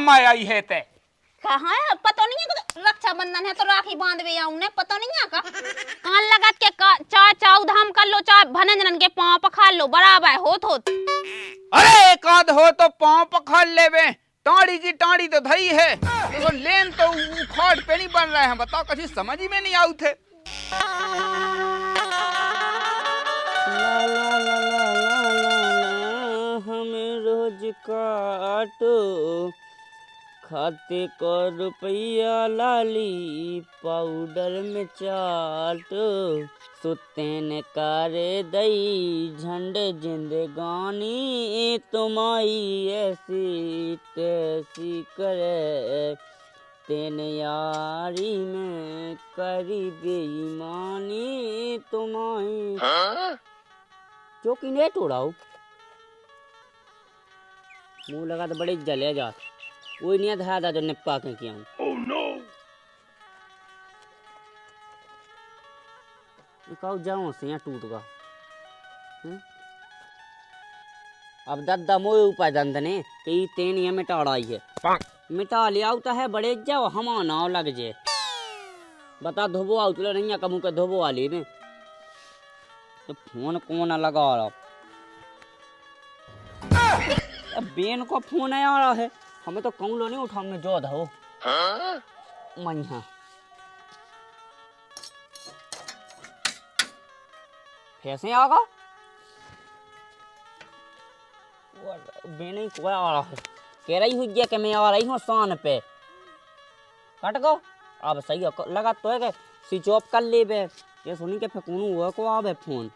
काम आई है ते कहाँ है पता नहीं है रक्षाबंधन है तो राखी बांध भी आऊं ने पता नहीं है का कान लगा के चाय चाउ धाम कर लो चाय भनंजन के पांव पखाल लो बराबर होत अरे एक आध हो तो पांव पखाल लेवे टाड़ी की टाड़ी तो धई है तो लेन तो उखाड़ पे नहीं बन रहे हैं बताओ कभी समझ ही में नहीं आउ थे हमें रोज काटो खाते को रुपया लाली पाउडर में चाटो सुतेन कारे दई झंड जिंदगानी तुम्हारी ऐसी तैसी करे तेन यारी में करी बेईमानी तुम्हारी जो कि नहीं तोड़ाओ मुंह लगा तो बड़े जले जा वही नहीं था जो निपा के किया हूँ जाऊँ से यहाँ टूट गया अब दादा मोए ऊपर दंदने कई तेन ये मिटा आई है मिटा लिया होता है बड़े जाओ हम ना लग जे बता धोबो आओ तुला नहीं कमू के धोबो वाली में तो फोन कौन लगा रहा बेन को फोन आ रहा है हमें तो कौन लो नहीं उठा में जो धो मैया कैसे आगा बेन ही कोई आ रहा है कह रही हुई कि मैं आ रही हूँ शान पे कट गो अब सही है लगा तो है कि स्विच ऑफ कर ले बे ये सुनी के फेकूनू हुआ को आवे फोन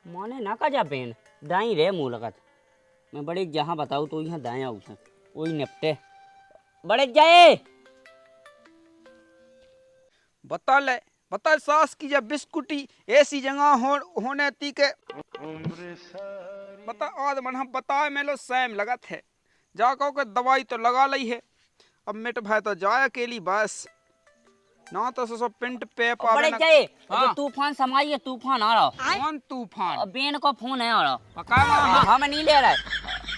माने ना का जा बेन दाई रे मुँह लगत मैं बड़े जहाँ बताऊँ तो यहाँ दाएं आऊँ वही निपटे बड़े जाए बता सास की जब बिस्कुटी ऐसी जगह होने ती के बता आज मन हम बताए मेलो सैम लगत है जा कहो के दवाई तो लगा ली है अब मिट भाई तो जाए अकेली बस ना तो सब पिंट पे पावे बड़े जाए हाँ। तूफान समाइए तूफान आ रहा कौन तूफान बेन को फोन है आ रहा पका हमें नहीं ले रहा है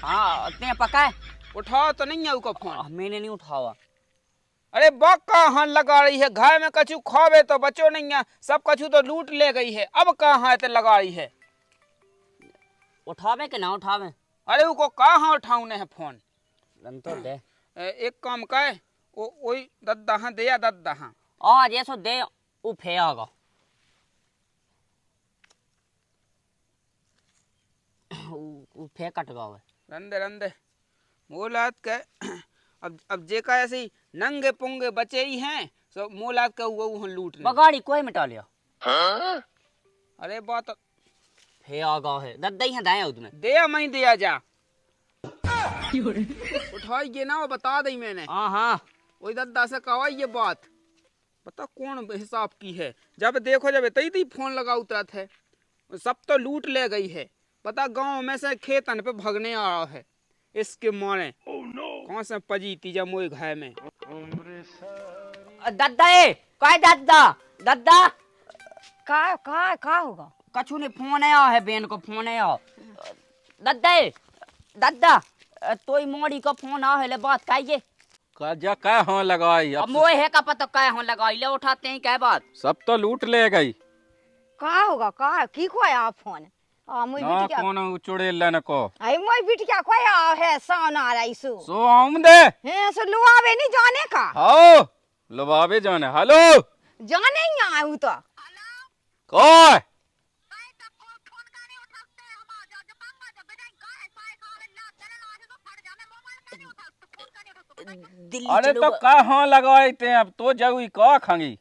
हाँ ते पका उठा तो नहीं है उसका फोन मैंने नहीं उठावा अरे बक कहाँ लगा रही है घर में कछु खावे तो बचो नहीं है सब कछु तो लूट ले गई है अब कहाँ तो लगा रही है उठावे के ना उठावे अरे उसको कहाँ उठाऊने है फोन तो दे एक काम कर वही दद्दा हाँ दे या दद्दा हाँ आज ये सो दे उफे आगा उफे कट गया रंदे रंदे मोलात के अब जे का ऐसे नंगे पुंगे बचे ही हैं सो मोलात का वो लूट बगाड़ी कोई मिटा लिया अरे बात फे आगा है दद्दा ही दाएं उसने दे मैं दिया जा उठाइए ना वो बता दी मैंने हाँ हाँ वही दद्दा से कहा ये बात पता कौन हिसाब की है जब देखो जब तई फोन लगा उतरा है सब तो लूट ले गई है पता गांव में से खेतन पे भगने आ रहा है इसके मारे कौन से पजीती जब मोए घर में दद्दा ए काय दद्दा दद्दा का होगा कछु ने फोन आया है बेन को फोन आया दद्दा ए दद्दा तोई मोड़ी का फोन आ है ले बात काइए काजा क्या हाँ लगाई अब मोए है का पता क्या हाँ लगाई ले उठाते हैं क्या बात सब तो लूट ले गई का होगा का की खोया फोन आ मुई ना बिटिया कौन चुड़ेलन को आई मुई बिटिया खोया है सोना रही सु सो हम दे है सो लुआवे नहीं जाने का हाओ लबावे जाने हेलो जाने ही आऊं तो कोई अरे तो का हाँ लगाई ते अब तो जगुई का खांगी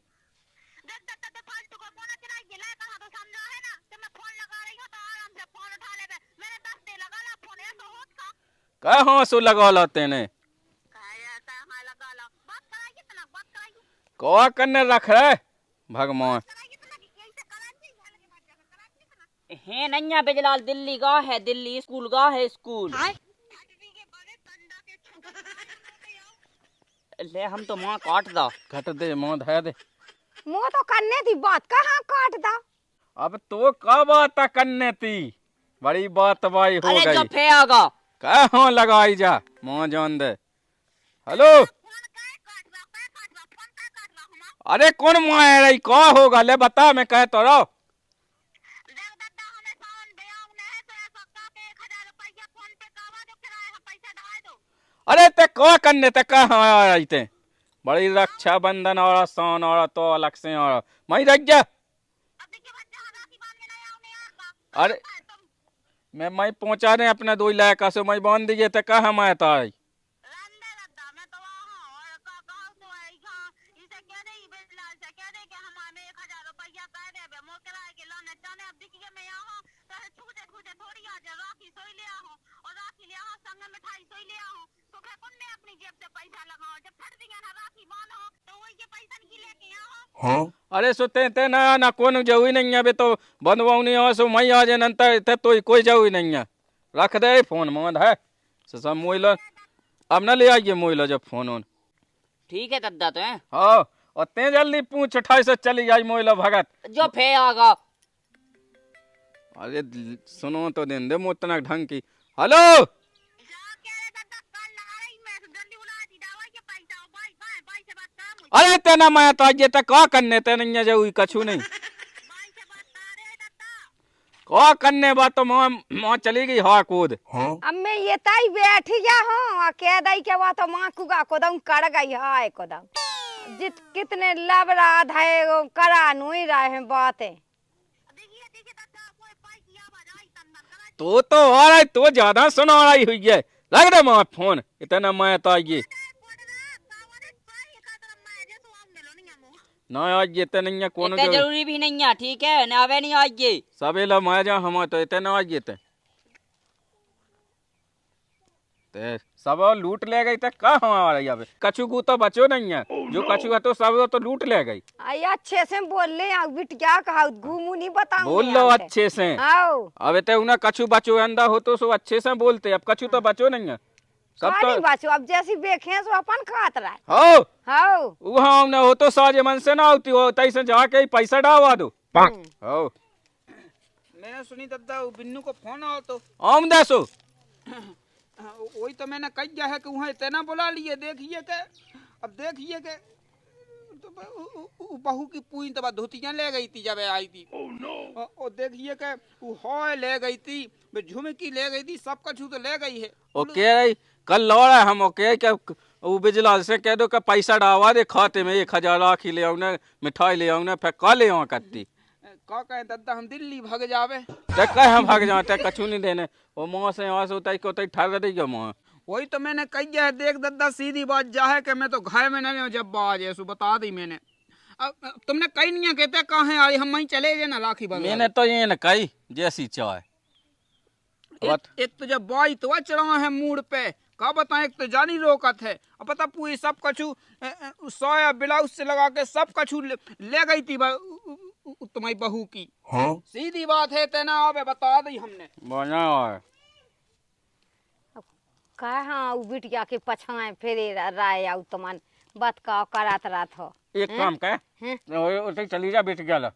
का हाँ सो लगा लाते ने कौआ करने रख रहे भगवान है नैया बिजलाल दिल्ली का है दिल्ली स्कूल का है स्कूल ले हम तो माँ काट दा घट दे माँ धया दे मुँह तो करने थी बात कहाँ काट दा अब तो का बात करने थी बड़ी बात तबाही हो अरे गई जो फे आगा कहाँ लगाई जा माँ जान दे। हेलो अरे कौन माँ है रही कहा होगा ले बता मैं कह तो रहो। अरे ते कहा करने ते कहाँ आ रही थे बड़ी रक्षा बंधन और सोन और तो अलग से और मैं रख जा। अरे मैं पहुंचा रहे अपने दो इलाका से मैं बांध दीजिए तो कहाँ मैं तारी। अरे सुते ते ना कौन जाऊ ही नहीं है बे तो बंधवाऊ नहीं हो सो मैं आ जाए नंतर ते तो कोई जाऊ ही नहीं है। रख दे फोन मोहन है सब मोइलो अब न ले आइए मोइलो जब फोन ऑन। ठीक है दद्दा तो है। हाँ और ते जल्दी पूछ 28 से चली आई मोइलो भगत जो फे आगा। अरे सुनो तो दिन दे मोतना ढंग की। हेलो अरे तेना मैं तो ये तक का करने ते नहीं जाऊ कछु नहीं का करने बात तो माँ चली गई हा कूद। अब मैं ये ताई बैठ गया हूँ कह दई के बात तो माँ कुगा को दम कर गई है को दम जित कितने लबराध है वो करा नहीं रहे हैं बातें। तो आ रहा तो ज्यादा सुना रही हुई है लग रहा माँ फोन इतना मैं तो ये ना आज ये नहीं है कौन इतने जरूरी भी नहीं है ठीक है ना आवे नहीं आज ये सबे ला मैं जा हम तो इतना आज ये ते सब लूट ले गई कहाँ आ रही अब कछु को तो बचो नहीं है जो कछु है तो सब तो लूट ले गई। आई अच्छे से बोल ले बिटिया कहा घूमू नहीं बताऊं बोल लो अच्छे से आओ अब ते उन्हें कछु बचो अंदा हो तो सो अच्छे से बोलते अब कछु तो बचो नहीं है सब तो बचो अब जैसी देखे सो अपन खात रहा हो हाउ वहाँ हमने हो तो साजे मन से ना होती हो तैसे जाके ही पैसा डावा दो हो। मैंने सुनी दद्दा वो बिन्नू को फोन आओ तो आम दसो वही तो मैंने कह दिया है कि वहाँ इतना बुला लिए देखिए के अब देखिए के तो बहू की पूरी तो धोतियाँ ले गई थी जब आई थी और देखिए के वो ले गई थी झुमकी ले गई थी सब कछु तो ले गई है। ओके रही कल लौड़ा हम ओके क्या वो बिजलाल से कह दो कि पैसा डावा दे खाते में 1000 राखी ले आऊ ना मिठाई ले आऊ ना फिर का ले आऊ करती का कहे दद्दा हम दिल्ली भाग जावे ते कह हम भाग जाते कछु नहीं देने वो माँ से यहाँ से उतर को उतर ठहर रही गया माँ वही तो मैंने कही है देख दद्दा सीधी बात जा है कि मैं तो घर में नहीं जब बाज ऐसो बता दी मैंने। अब तुमने कही नहीं है कहते कहाँ है आई हम वहीं चले गए ना राखी बंधवा मैंने तो ये न कही जैसी चाय एक तो जब बाई तो चढ़ा है मूड पे का बताएं एक तो जानी रोकत है अब पता पूरी सब कछु सोया ब्लाउज से लगा के सब कछु ले गई थी तुम्हारी बहू की। सीधी बात है तेना अब बता दी हमने बना है कहा बिटिया के पछाए फेरे राय आउ तमन बात का करात रात हो एक काम कह उसे चली जा बेट गया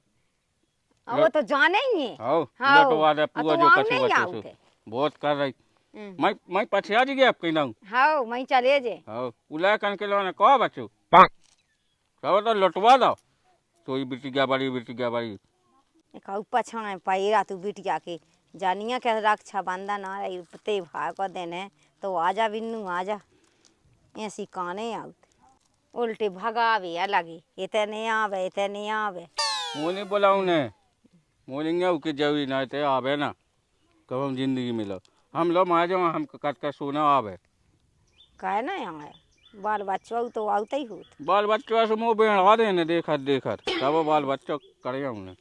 वो तो जाने ही है हां हाँ, लटवा दे पूरा जो कछु बचे बहुत कर रही मैं पछिया जी गया आपके नाम हाँ मैं चले जे हाँ उला कन के लोने कहा बच्चों कहो तो लटवा दो तो ये बिटिया बड़ी कहू पछाए पैरा तू बिटिया के जानिया के रक्षा बंधन आ रही ते भाई को देने तो आजा बिन्नू आजा ऐसी काने आउत उल्टे भगावे अलगी इतने आवे मोने बोलाऊ ने मोलेंगे के जरूरी ना ते आवे ना कब हम जिंदगी मिलो हम लो मां जाओ हम कट कर सोना आवे कहे ना आए बाल बच्चा तो आउते ही होत बाल बच्चा से मुंह बेड़ा देने देखत तब बाल बच्चा करे हमने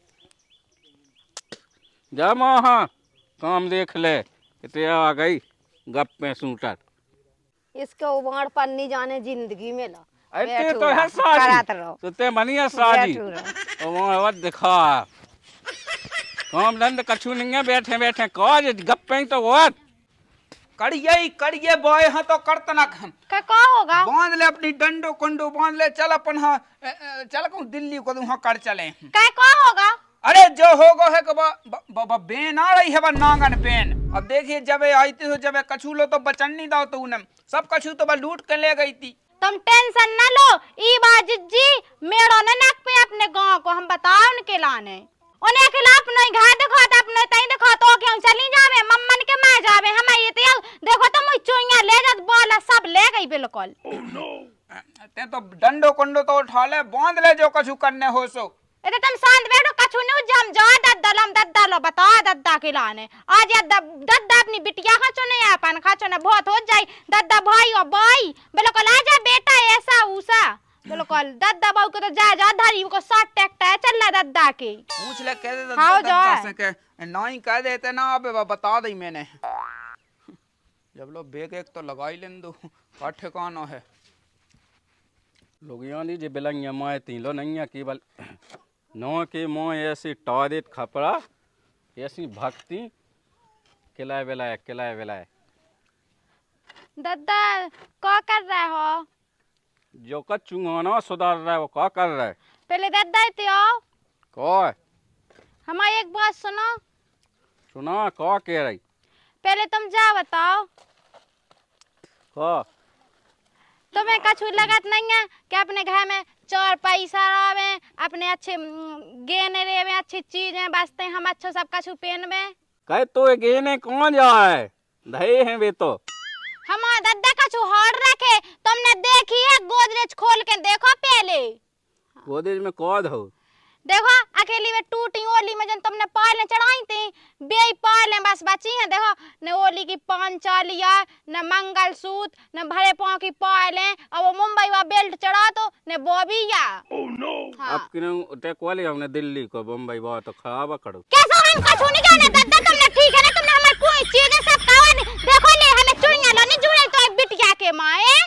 जा मां हाँ काम देख ले ते आ गई गप में सूटर इसके उबाड़ पर नहीं जाने जिंदगी में ला अरे तो है साजी तो ते मनिया साजी तो वहां दिखा काम धंध कछु नहीं है बैठे काज गप्पे तो और करिए बॉय हाँ तो करतनक हम का होगा बांध ले अपनी डंडो कंडो बांध ले चल अपन हाँ चल कहूँ दिल्ली को वहाँ कर चले का होगा अरे जो होगो है कि बेन आ रही है बा नांगन बेन। अब देखिए जब आई थी तो जब कछू लो तो बचन नहीं दाओ तो उन्हें सब कछू तो लूट के ले गई थी। तुम टेंशन न लो, ई बात जी मेड़ो ने नाक पे अपने गांव को हम बताओ उनके लाने उन्हें खिलाफ नहीं घा देखो तो अपने तई देखो तो क्यों चली जावे मम्मन के मां जावे हम ये तो देखो तो मुई चुइया ले जात बोला सब ले गई बिल्कुल। ते तो डंडो कंडो तो उठा ले बांध ले जो कछू करने हो सो। ए तुम शांत बैठो कछु नहीं जम जा दद्दा लो बता दद्दा के लाने आज या दद्दा अपनी बिटिया खाचो नहीं अपन खाचो ना बहुत हो जाई दद्दा भाई और भाई बिल्कुल आ जा बेटा ऐसा उसा बिल्कुल दद्दा बाबू को तो जा धारी को 60 टैक्टर चल रहा दद्दा के पूछ ले कह दे हाँ, दद्दा से के नहीं कह देते ना अब बता दई मैंने जब लो बेग एक तो लगाई लेन दो का ठिकाना है लोग यानी जे बिलंगिया माए तीलो नहीं की बल नो के मोह ऐसी टॉयलेट खपड़ा ऐसी भक्ति किलाए बेलाए दद्दा क्या कर रहे हो? जो का चुंगाना सुधार रहा है वो क्या कर रहा है? पहले दद्दा इतने आओ कौन हमारी एक बात सुनो। सुना कौन कह रही? पहले तुम जा बताओ कौन तुम्हें कछु लगत नहीं है कि अपने घर में चोर पैसा रहे अपने अच्छे गहने रेवे अच्छी चीजें बसते हम अच्छो सब कछु पहनवे कहे तो गहने कौन जा है धये हैं वे तो हमारा दद्दा कछु हॉर्ड रखे तुमने देखी है गोदरेज खोल के देखो पहले गोदरेज में कौन हो देखो अकेली में टूटी ओली में जन तुमने पाले चढ़ाई थी बेई पाले बस बची हैं देखो न ओली की पांचालिया न मंगलसूत्र न भरे पांव की पाले और वो मुंबई वा बेल्ट चढ़ा तो न बॉबिया अब किन टेक वाले हमने दिल्ली को बम्बई बहुत तो खराब करो कैसा हम कछु नहीं जाने दद्दा तुमने ठीक है ना तुमने हमारी कोई चीज सब कहा देखो ले हमें चुड़िया लो नहीं जुड़े तो बिटिया के माए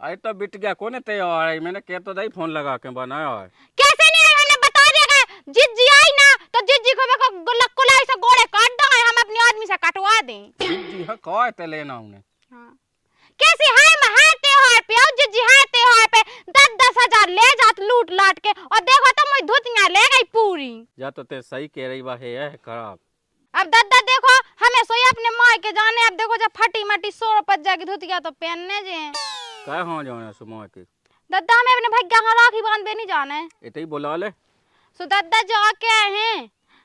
आई तो बिट गया कोने तैयार है मैंने कह तो दई फोन लगा के बनाया है कैसे नहीं हमने बता दिया जिज्जी आई ना तो जिज्जी को गुल्ला से गोड़े काट दो हम अपने आदमी से कटवा दें जी हां कौन ते लेना उन्हें हां कैसे है त्योहार पे आओ जिज्जी है त्योहार पे 10-10 हजार ले जात लूट लाट के और देखो तो मुझे धुतियां ले गई पूरी या तो ते सही कह रही बा है खराब अब दद्दा देखो हमें सोई अपने मां के जाने अब देखो जब फटी मटी 100 रुपए जाके धुतिया तो पहनने जे काय हो जाने सुमा के दद्दा हमें अपने भैया का राखी बांधने नहीं जाना है इते ही बुला ले सो दद्दा जाके आए हैं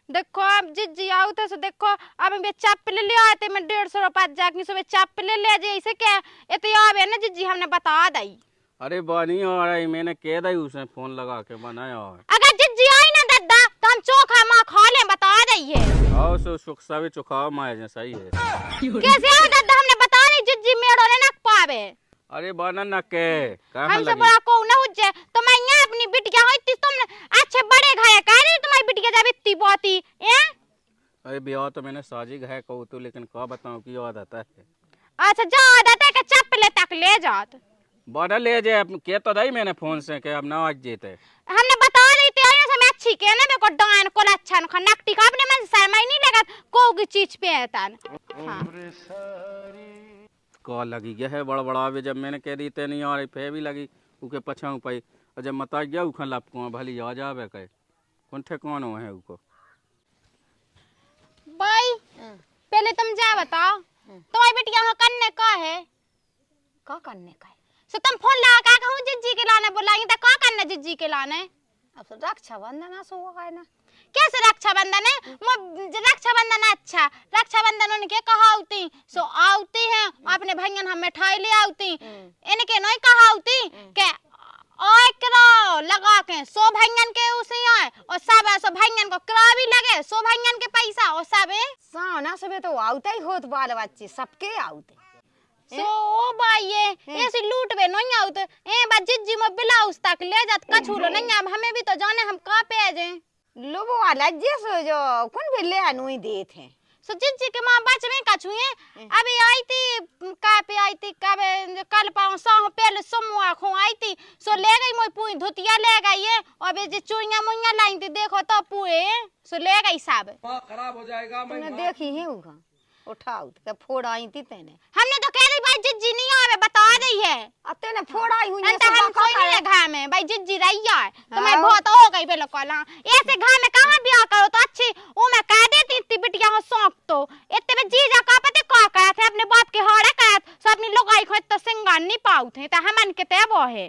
देखो अब जिज्जी आओ तो देखो अब मैं चप्पल ले आते मैं 150 रुपए जाके सो चप्पल ले जे इसे क्या इते आवे ना जिज्जी हमने बता दई अरे बानी आ रही मैंने कह दी उसे फोन लगा के बनाया अगर जिज्जी आई ना दद्दा तो हम चोखा मां खा ले बता दई है आओ सो सुख सभी चुखा माए जे सही है कैसे आओ दद्दा हमने बता दी जिज्जी मेड़ो ने नक पावे अरे बाना न के हमसे बड़ा को न हुज्जे तो मैं यहाँ अपनी बिटिया होती तुम अच्छे बड़े घाया कह रही तुम्हारी बिटिया जब इतनी बोती हैं अरे ब्याह तो मैंने साजी है कहू तो लेकिन का बताऊं की आदत है अच्छा जा आदत है कि चप्पले तक ले जात बड़ा ले जाए के तो दई मैंने फोन से के अब ना आज जेते हमने बता रही थी और मैं अच्छी के ना मेरे को डान को अच्छा न नकटी का अपने मन शर्मा ही नहीं लगा को की चीज पे है तन हां कॉल लगी गया है बड़ा बड़ा जब मैंने कह दी ते नहीं आ रही फे भी लगी उके पछाऊ पाई और जब मता गया उखन लपको भली आ जावे कहे कौन ठेकान हो है उको भाई पहले तुम जा बताओ तुम्हारी बिटिया हो करने का है का करने का है सो तुम फोन लगा का कहूं जिज्जी के लाने बुलाई तो का करना जिज्जी के लाने अब तो रक्षाबंधन सो है ना कैसे रक्षाबंधन है रक्षाबंधन अच्छा रक्षाबंधन उनके कहावती सो आवती है अपने भैयन हम मिठाई ले आवती इनके नहीं कहावती के ओए करो लगा के सो भैयन के उसे आए और सब सो भैयन को करा भी लगे सो भैयन के पैसा और सब साना सबे तो आवते ही होत बाल बच्चे सबके आवते सो ओ भाई ये ऐसे लूट बे नहीं आवते ए बा जिज्जी में ब्लाउज तक ले जात कछूलो नहीं अब हमें भी तो जाने हम का पे आ जाए लोगो वाला जैसे जो कौन भी ले अनुई देत है सो जिज्जी के मां बच में कछुए अभी आई थी का पे आई थी कल पाओ साह पहले समूह खो आई थी सो ले गई मोई पुई धुतिया ले गई है और बे जे चुइया मुइया लाई थी देखो तो पुए सो ले गई सब खराब हो जाएगा तुमने देखी है उगा उठाओ के फोड़ आई थी तेने हमने तो कह रही भाई जिज्जी नहीं आवे बता रही है अब तेने फोड़ आई हुई है अंत हम कोई नहीं घर में भाई जिज्जी भैया है तुम्हें बहुत हो गई बिल्कुल। हाँ ऐसे घर में कहाँ ब्याह करो तो अच्छी वो मैं कह देती इतनी बिटिया हो शौक तो इतने में जीजा का पता क्या कहा थे अपने बाप के हाड़े कहा सो अपनी लुगाई को तो सिंगार नहीं पाऊ थे तो हमन के ते वो है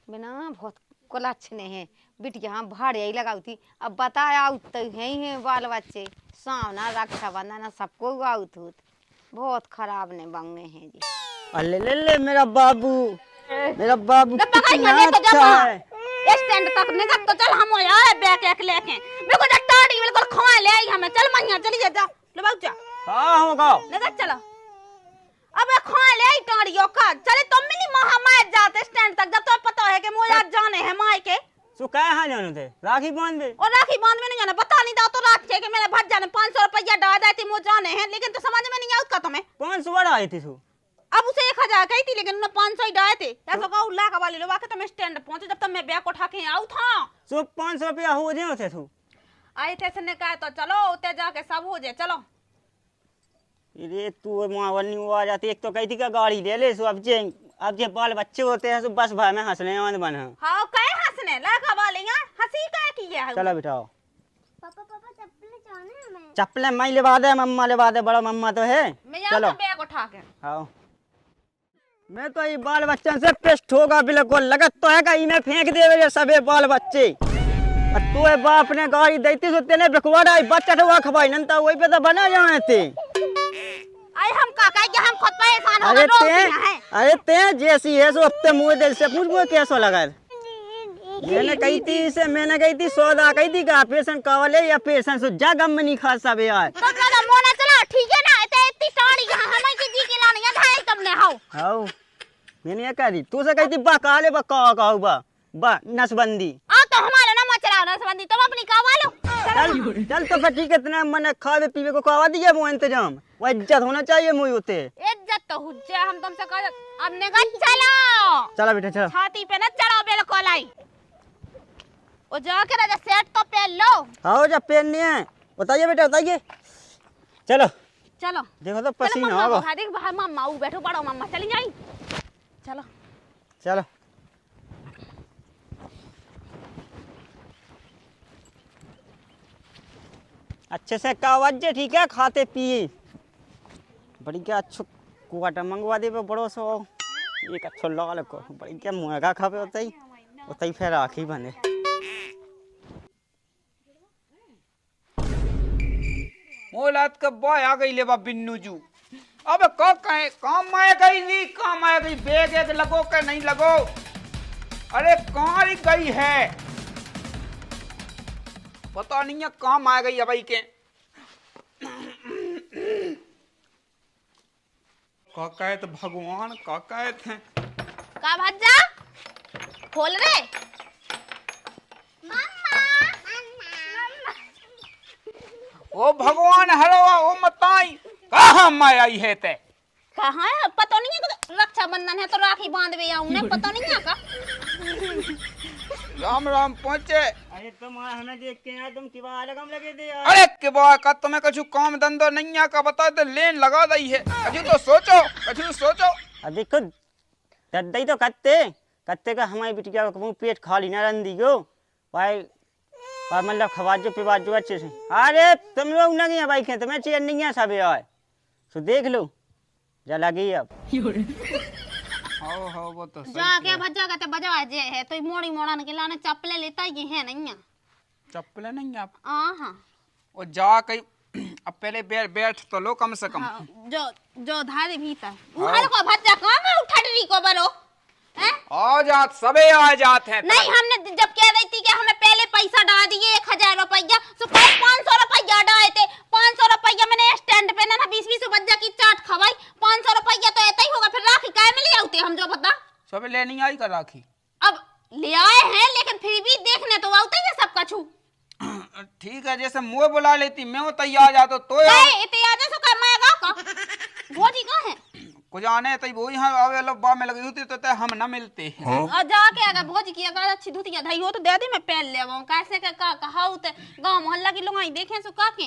बिना बहुत कुलच्छ ने है बिटिया हम भाड़े ही लगाऊ थी। अब बताया तो है बाल बच्चे सावना रक्षाबंधन सबको आउत होत बहुत खराब ने बंगे हैं जी। अल्ले ले ले मेरा बाबू कितना अच्छा है। स्टैंड तक निकल तो चल हम यार बैग एक लेके मेरे को टाड़ी बिल्कुल खवा ले आई हमें चल मैया चली जा ले बाबू जा हाँ होगा निकल चलो अबे खवा ले आई टाड़ियों का चले तुम मिली महामार जाते स्टैंड तक जब तो पता है कि मोया जाने है माई के सो कहाँ जाने थे राखी बांध दे और राखी बांध में नहीं जाना पता नहीं था तो रात के मेरे भट जाने 500 रुपया डाल देती मुझे जाने हैं लेकिन तो समझ में नहीं आता तुम्हें 500 बड़ा आई थी तू अब उसे 1000 कही थी लेकिन उन्होंने 500 ही डाले थे ऐसा कहा उल्ला का वाले लोग आके तुम स्टैंड पहुंचे जब तक मैं बैग उठा के आऊं था सो 500 रुपया हो जाए थे तू आए थे से ने कहा तो चलो उते जाके सब हो जाए चलो अरे तू वहाँ वन्नी वो आ जाती एक तो कही थी का गाड़ी ले ले सो अब जे बाल बच्चे होते हैं सो बस भाई में हंसने आंद बना हां कहे हंसने लगा वाले यहां हंसी का की है चलो बिठाओ पापा चप्पल जाने हमें चप्पलें मैं लेवा दे मम्मा लेवा दे बड़ा मम्मा तो है मैं यहां बैग उठा के आओ मैं तो ये बाल बच्चन से पेस्ट होगा बिल्कुल लगत तो है कहीं में फेंक दे मेरे सबे बाल बच्चे और तू बाप ने गाड़ी देती सो तेने बिकवाड़ा बच्चा तो वहाँ खवाई नंता वही पे तो बना जाए थे आई हम का कहे हम खुद परेशान हो गए अरे ते जैसी है सो अब ते मुंह दिल से पूछ वो कैसा लगा मैंने कही थी इसे मैंने कही थी सौदा कही थी का पेशेंट कावले या पेशेंट सो जा गम नहीं खा सब यार तो चलो मोना चला ठीक है ना इतनी टाड़ी यहां हमें की जी के लानी है धाई तुमने हाउ मैंने ये कह दी तू से कही थी बकाले बका बा नसबंदी आ तो हमारा ना मचला नसबंदी तुम अपनी कावा लो चल तो फिर ठीक है इतना मैंने खावे पीवे को कावा दिया वो इंतजाम वो इज्जत होना चाहिए मुझे होते इज्जत तो हुज्जे हम तुमसे कह अब निकल चलो चला बेटा चलो छाती पे न चढ़ो बिल्कुल आई ओ जाके राजा सेट तो पहन लो आओ जब पहननी है बताइए बेटा बताइए चलो चलो देखो तो पसीना होगा खा देख बाहर मम्मा ऊ बैठो बड़ो मम्मा चली जाई चलो चलो अच्छे से कावजे ठीक है खाते पिए बड़ी क्या अच्छो कुआटा मंगवा दे बड़ो सो एक अच्छो लाल को बड़ी क्या मुँगा खावे होता ही फिर आखी बने मोलात का बॉय आ गई ले बा बिन्नू जू अब को कहे काम आए गई नहीं काम आए गई बैग एक लगो के नहीं लगो अरे कहाँ गई है पता नहीं है काम आ गई है भाई के का कहे तो भगवान का कहे थे का भज्जा खोल रे ओ भगवान हरो ओ मताई कहाँ मैं आई है ते कहाँ है पता नहीं है रक्षाबंधन है तो राखी बांध भी आऊं ने पता नहीं है का राम राम पहुंचे अरे तुम हमें देख के यहाँ तुम किवा लगम लगे थे यार अरे के बॉय का तुम्हें कछु काम धंधो नहीं है का बता तो लेन लगा दई है कछु तो सोचो अब देखो दद्दई तो कत्ते का हमारी बिटिया का पेट खाली ना रंदी गो भाई और मतलब खवाजो पिवाजो अच्छे से अरे तुम लोग ना गए भाई खेत में चेयर नहीं है सब यार तो देख लो जा लगी अब हो वो तो सही जाके भज्जा का तो बजा जे है तो मोड़ी मोड़न के लाने चप्पले लेता ही है नहीं है चप्पल नहीं आप हां और जा कहीं अब पहले बैठ तो लो कम से कम जो धारे भीतर उहल को भज्जा कहां उठा रही को बरो हैं आ जात सबे आ जात हैं नहीं हमने जब कह रही थी कि हमें पहले पैसा डाल दिए 1000 रुपया तो 500 रुपया डाले थे 500 रुपया मैंने स्टैंड पे ना 20-20 बज्जा की चाट खवाई 500 रुपया तो ऐसा ही होगा फिर राखी काय में ले आते हम जो बता सबे ले नहीं आई कर राखी अब ले आए हैं लेकिन फिर भी देखने तो आते ही सब कछु ठीक है जैसे मुँह बुला लेती मैं वो तैयार जाता तो इतने आ जा सो का मैं का भोजी कहां है कुछ आने तई वो यहाँ आवे लो बा में लगी होती तो हम ना मिलते और जाके अगर भोज की अगर अच्छी धुतिया धई हो तो दे दे मैं पहन लेवो कैसे का कहाऊ ते गांव मोहल्ला की लोग आई देखे सो का के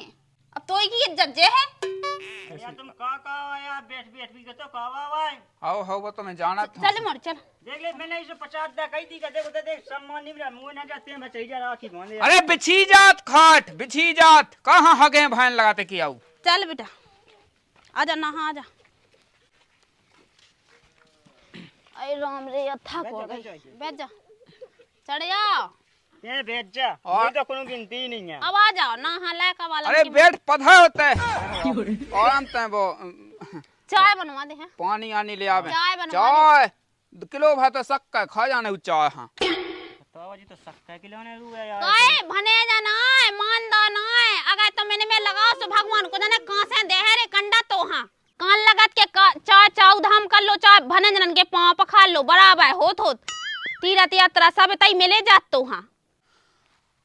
अब तो की इज्जत जे है। तुम का आया बैठ बैठ भी तो कावा आए आओ हो वो तो मैं जाना था। चल मोर चल। देख ले मैंने इसे 50 दा कही थी देखो तो देख सम्मान नहीं मिला मुंह ना जाते हैं बचई जा राखी बांधे। अरे बिछी जात खाट बिछी जात कहाँ हगे भैन लगाते की आऊ। चल बेटा आजा नहा आजा। अरे राम रे थक हो गई। बैठ जा चढ़ जाओ। ये बैठ जा और तो कोनो गिनती ही नहीं है। अब आ जाओ नहा लायका वाला। अरे बेड पधा होता है और अंत है वो चाय बनवा दे हैं। पानी आनी ले आवे चाय बनवा चाय किलो भात सक्का खा जाने उ चाय। हाँ तो जी तो सक्का किलो ने रुआ यार काहे भने जाना है मानदा ना है। अगर तो मैंने में लगाओ सो भगवान को जाने कहां से दे है रे कंडा तो। हां कान लगत के चाय चाउ धाम कर लो चाय भने जनन के पांव पखा लो बराबर होत तीरथ यात्रा सब तई मिले जात तो। हां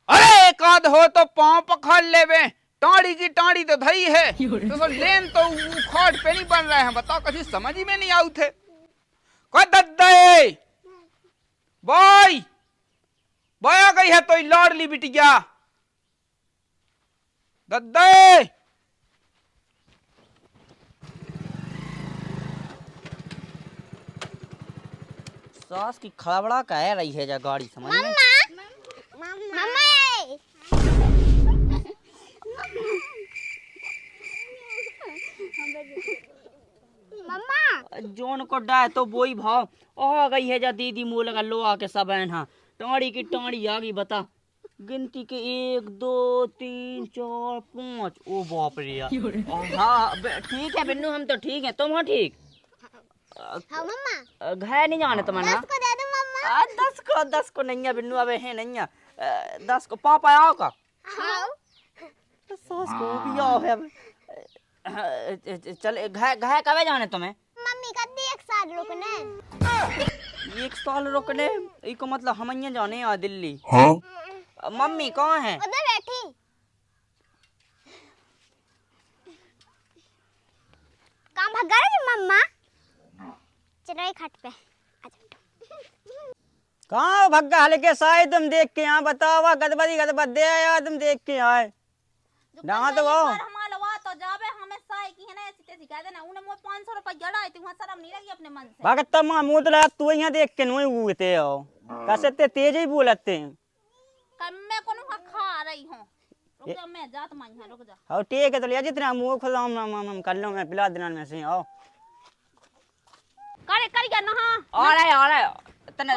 अरे एक आध हो तो पाँव पखाल लेवे टाड़ी की टाड़ी तो धई है तो लेन तो खाट पे नहीं बन रहे हैं। बताओ कभी समझ ही में नहीं आऊ थे। कोई दद्दे भाई बया गई है तो लाडली बिटिया दद्दे। सास की खड़बड़ा कह रही है जा गाड़ी समझ में। मम्मा जोन को डाय तो वही भाव आ गई है जा दीदी मुँह लगा लो आके सब है। टाड़ी की टाड़ी आ गई बता गिनती के 1 2 3 4 5। ओ बाप रे यार। हाँ ठीक है बिन्नू हम तो ठीक है तुम हो ठीक। हाँ मम्मा घर नहीं जाने तुम्हें ना 10 को दे दो मम्मा। 10 को नहीं है बिन्नू अबे है नहीं है 10 को पापा आओ का। हाँ सास को भी आओ है चल घर कब जाने तुम्हें। मम्मी का 1 साल रुकने। 1 साल रुकने इको मतलब हम जाने आ दिल्ली। हाँ? मम्मी कहाँ है। उधर बैठी। काम भाग गए मम्मा। चलो खट पे कहाँ भग्गा हल्के साए तुम देख के यहाँ बतावा गदबद दे आया तुम देख के आए ना तो वो हमारा तो जाबे हमें साए की है ना ऐसी तैसी कह देना उन्हें मुझे 500 रुपए जड़ा थी वहां शर्म नहीं लगी अपने मन से। भगत तमा मुंह तो लगा तू यहाँ देख के नहीं उगते हो कैसे ते तेज ही बोलते हैं। मैं कोनो खा रही हूं रुक जा मैं जात मान यहां रुक जा। हां ठीक है तो ले जितना मुंह खुला हम कर लो मैं पिला देना में से आओ करे कर गया नहा। आ रहा तने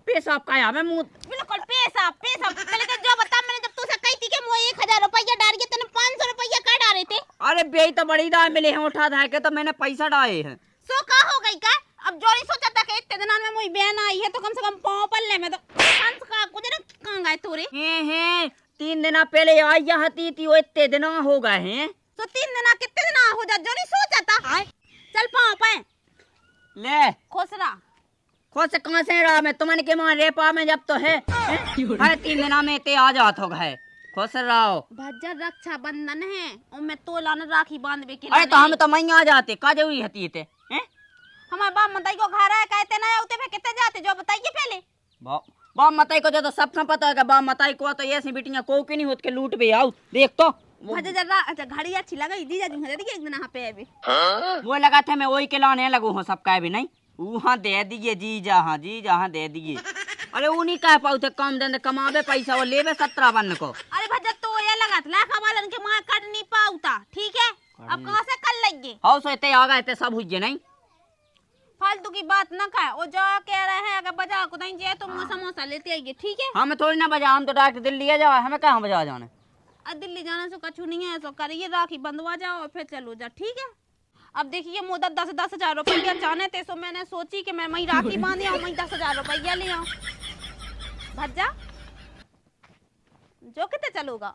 पेशाब का है मैं मुंह बिल्कुल पेशाब पहले तो जो बता मैंने जब तुझसे कही थी कि मुझे 1000 रुपया डाल के तने 500 रुपया का डाले थे। अरे बेई तो बड़ी दाल मिले हैं उठा था के तो मैंने पैसा डाले हैं। सो का हो गई का अब जोड़ी सोचा था कि इतने दिनों में मुझे बहन आई है तो कम से कम पांव पल्ले में तो हंस का कुछ ना कहां गए तोरे हैं 3 दिन पहले आई हती थी वो इतने दिन हो गए हैं तो 3 दिन कितने दिन हो जा जोड़ी सोचा था। चल पांव पे ले खुसरा खुश कहां से रहा मैं तुमने के मां रेपा में जब तो है हर 3 दिन में ते आ जात हो गए खुश रहो। भज्जा रक्षा बंधन है और मैं तो लाने राखी बांधवे के। अरे तो हम तो मई आ जाते का जो हती थे हमारे बाप मताई को घर है कहते ना उते पे कितने जाते जो बताइए पहले। बाप मताई को तो सबका पता है कि बाप मताई को तो ऐसी बिटियां को की नहीं होत के लूट पे आओ देख तो भज्जा जरा अच्छा घड़ी अच्छी लगी दी जाती है देखिए एक दिन यहां पे अभी वो लगा था मैं वही के लाने लगू हूं सबका भी नहीं वहां दे दिए जी जहां दे दिए। अरे वो नहीं कह पाऊ थे कम दिन कमावे पैसा वो लेवे 17 को। अरे भज्जा तो ये लगा था लाखा वालन के मां कट नहीं पाऊता ठीक है अब कहां से कर लेंगे। हाउ सोते आ गए थे सब हुई नहीं फालतू की बात ना खाए वो जो कह रहे हैं अगर बाजार को नहीं जाए तो मुंह समोसा लेते आइए ठीक है। हमें थोड़ी ना बजा हम तो डायरेक्ट दिल्ली आ जाओ हमें कहाँ बजा जाने। दिल्ली जाने से कछु नहीं है सो करिए राखी बंधवा जाओ और फिर चलो जा ठीक है। अब देखिए मुझे 10,000 रुपया चाहने थे सो मैंने सोची कि मैं वही राखी बांधी आऊँ वही 10,000 रुपया ले आऊँ। भज्जा जो कितने चलूगा